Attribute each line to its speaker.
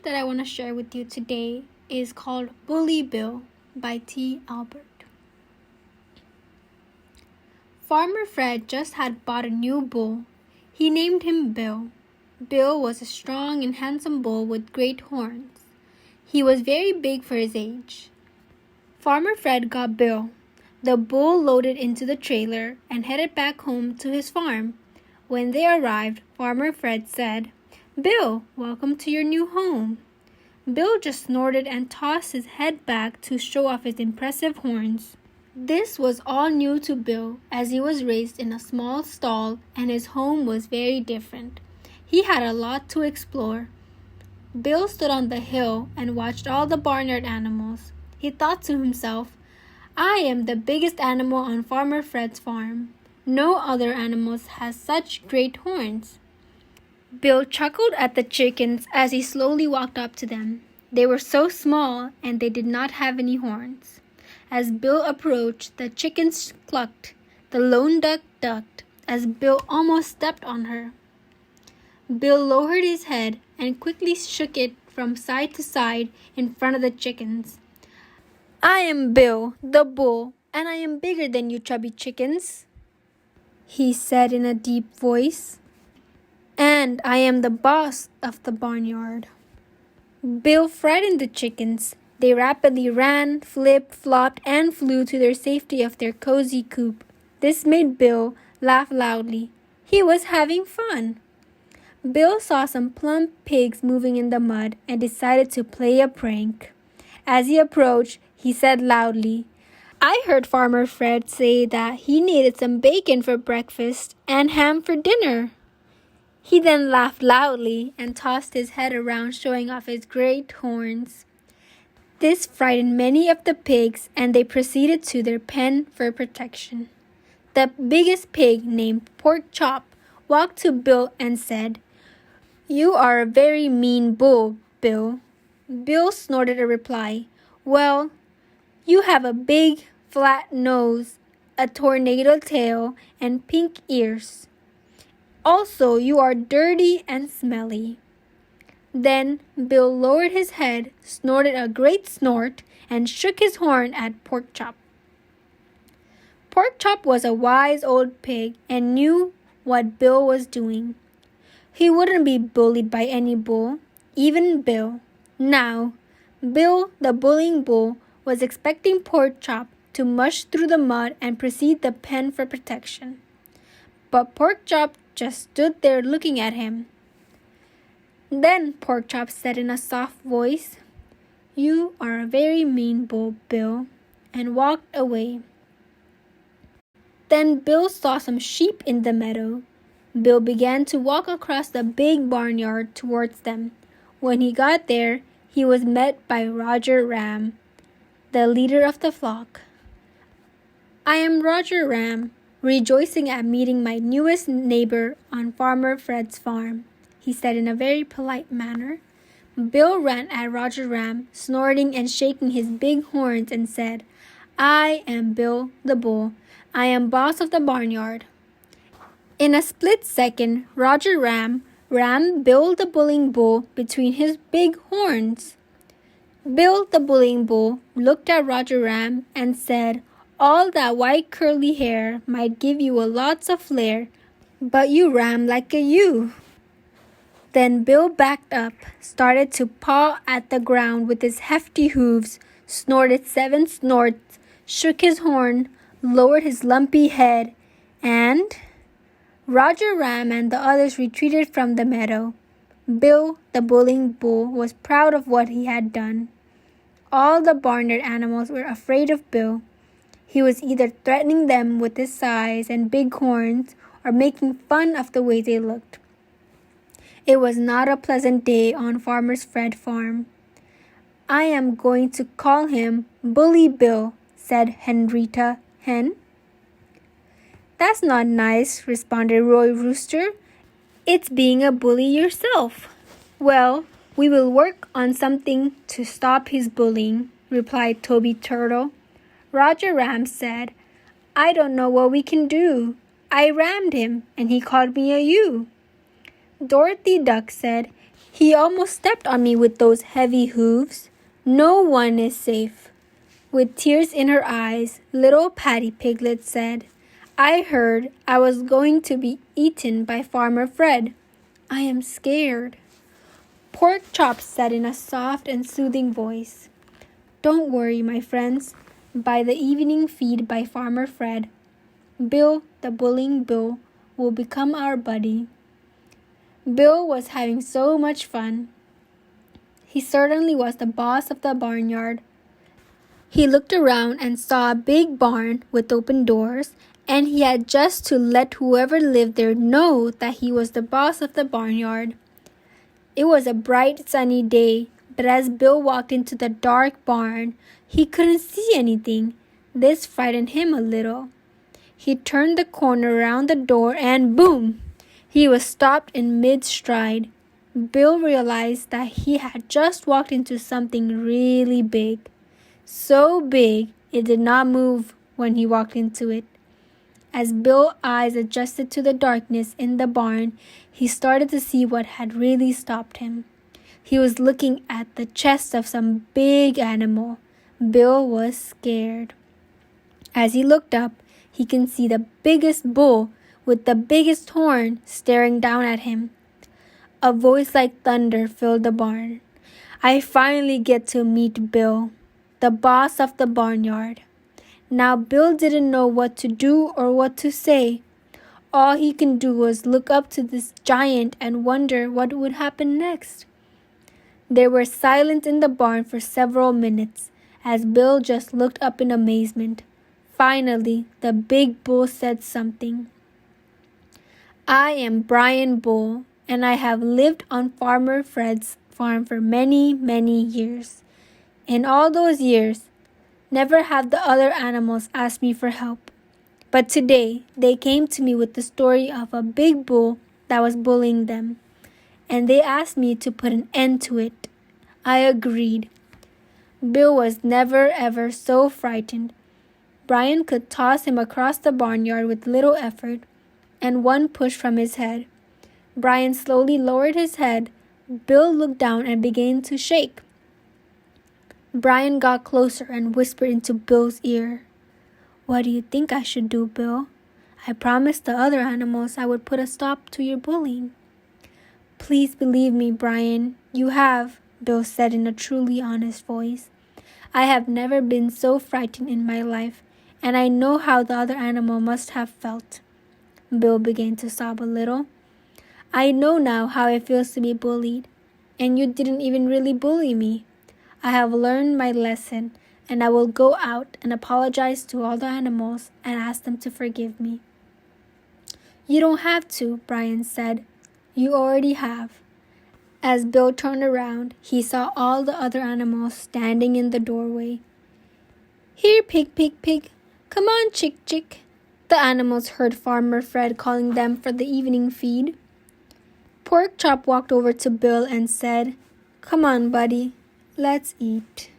Speaker 1: that I want to share with you today is called Bully Bill by T. Albert. Farmer Fred just had bought a new bull. He named him Bill. Bill was a strong and handsome bull with great horns. He was very big for his age. Farmer Fred got Bill. The bull loaded into the trailer and headed back home to his farm. When they arrived, Farmer Fred said, "Bill, welcome to your new home." Bill just snorted and tossed his head back to show off his impressive horns. This was all new to Bill, as he was raised in a small stall and his home was very different. He had a lot to explore. Bill stood on the hill and watched all the barnyard animals. He thought to himself, "I am the biggest animal on Farmer Fred's farm. No other animals has such great horns." Bill chuckled at the chickens as he slowly walked up to them. They were so small and they did not have any horns. As Bill approached, the chickens clucked. The lone duck ducked as Bill almost stepped on her. Bill lowered his head and quickly shook it from side to side in front of the chickens. "I am Bill, the bull, and I am bigger than you chubby chickens," he said in a deep voice. "And I am the boss of the barnyard." Bill frightened the chickens. They rapidly ran, flipped, flopped, and flew to their safety of their cozy coop. This made Bill laugh loudly. He was having fun. Bill saw some plump pigs moving in the mud and decided to play a prank. As he approached, he said loudly, "I heard Farmer Fred say that he needed some bacon for breakfast and ham for dinner." He then laughed loudly and tossed his head around, showing off his great horns. This frightened many of the pigs, and they proceeded to their pen for protection. The biggest pig, named Pork Chop, walked to Bill and said, "You are a very mean bull, Bill." Bill snorted a reply, "Well, you have a big, flat nose, a tornado tail, and pink ears. Also, you are dirty and smelly." Then Bill lowered his head, snorted a great snort, and shook his horn at Pork Chop. Pork Chop was a wise old pig and knew what Bill was doing. He wouldn't be bullied by any bull, even Bill. Now, Bill, the bullying bull, was expecting Pork Chop to mush through the mud and proceed the pen for protection. But Pork Chop just stood there looking at him. Then Pork Chop said in a soft voice, "You are a very mean bull, Bill," and walked away. Then Bill saw some sheep in the meadow. Bill began to walk across the big barnyard towards them. When he got there, he was met by Roger Ram, the leader of the flock. "I am Roger Ram, rejoicing at meeting my newest neighbor on Farmer Fred's farm," he said in a very polite manner. Bill ran at Roger Ram, snorting and shaking his big horns, and said, "I am Bill the bull. I am boss of the barnyard." In a split second, Roger Ram rammed Bill the bullying bull between his big horns. Bill the bullying bull looked at Roger Ram and said, "All that white curly hair might give you a lots of flair, but you ram like a ewe." Then Bill backed up, started to paw at the ground with his hefty hooves, snorted 7 snorts, shook his horn, lowered his lumpy head, and Roger Ram and the others retreated from the meadow. Bill, the bullying bull, was proud of what he had done. All the barnyard animals were afraid of Bill. He was either threatening them with his size and big horns or making fun of the way they looked. It was not a pleasant day on Farmer Fred's farm. "I am going to call him Bully Bill," said Henrietta Hen. "That's not nice," responded Roy Rooster. "It's being a bully yourself." "Well, we will work on something to stop his bullying," replied Toby Turtle. Roger Ram said, "I don't know what we can do. I rammed him, and he called me a ewe." Dorothy Duck said, He almost stepped on me with those heavy hooves. No one is safe." With tears in her eyes, little Patty Piglet said, "I heard I was going to be eaten by Farmer Fred. I am scared." Pork Chop said in a soft and soothing voice, "Don't worry, my friends. By the evening feed by Farmer Fred, Bill, the bullying Bill, will become our buddy." Bill was having so much fun. He certainly was the boss of the barnyard. He looked around and saw a big barn with open doors, and he had just to let whoever lived there know that he was the boss of the barnyard. It was a bright, sunny day, but as Bill walked into the dark barn, he couldn't see anything. This frightened him a little. He turned the corner around the door and boom! He was stopped in mid-stride. Bill realized that he had just walked into something really big. So big, it did not move when he walked into it. As Bill's eyes adjusted to the darkness in the barn, he started to see what had really stopped him. He was looking at the chest of some big animal. Bill was scared. As he looked up, he could see the biggest bull with the biggest horn staring down at him. A voice like thunder filled the barn. "I finally get to meet Bill, the boss of the barnyard." Now Bill didn't know what to do or what to say. All he could do was look up to this giant and wonder what would happen next. They were silent in the barn for several minutes as Bill just looked up in amazement. Finally, the big bull said something. "I am Brian Bull, and I have lived on Farmer Fred's farm for many, many years. In all those years, never have the other animals asked me for help. But today, they came to me with the story of a big bull that was bullying them, and they asked me to put an end to it. I agreed." Bill was never ever so frightened. Brian could toss him across the barnyard with little effort and one push from his head. Brian slowly lowered his head. Bill looked down and began to shake. Brian got closer and whispered into Bill's ear, "What do you think I should do, Bill? I promised the other animals I would put a stop to your bullying." "Please believe me, Brian. You have," Bill said in a truly honest voice. "I have never been so frightened in my life, and I know how the other animal must have felt." Bill began to sob a little. "I know now how it feels to be bullied, and you didn't even really bully me. I have learned my lesson, and I will go out and apologize to all the animals and ask them to forgive me." "You don't have to," Brian said. "You already have." As Bill turned around, he saw all the other animals standing in the doorway. "Here, pig, pig, pig. Come on, chick, chick." The animals heard Farmer Fred calling them for the evening feed. Pork Chop walked over to Bill and said, "Come on, buddy. Let's eat."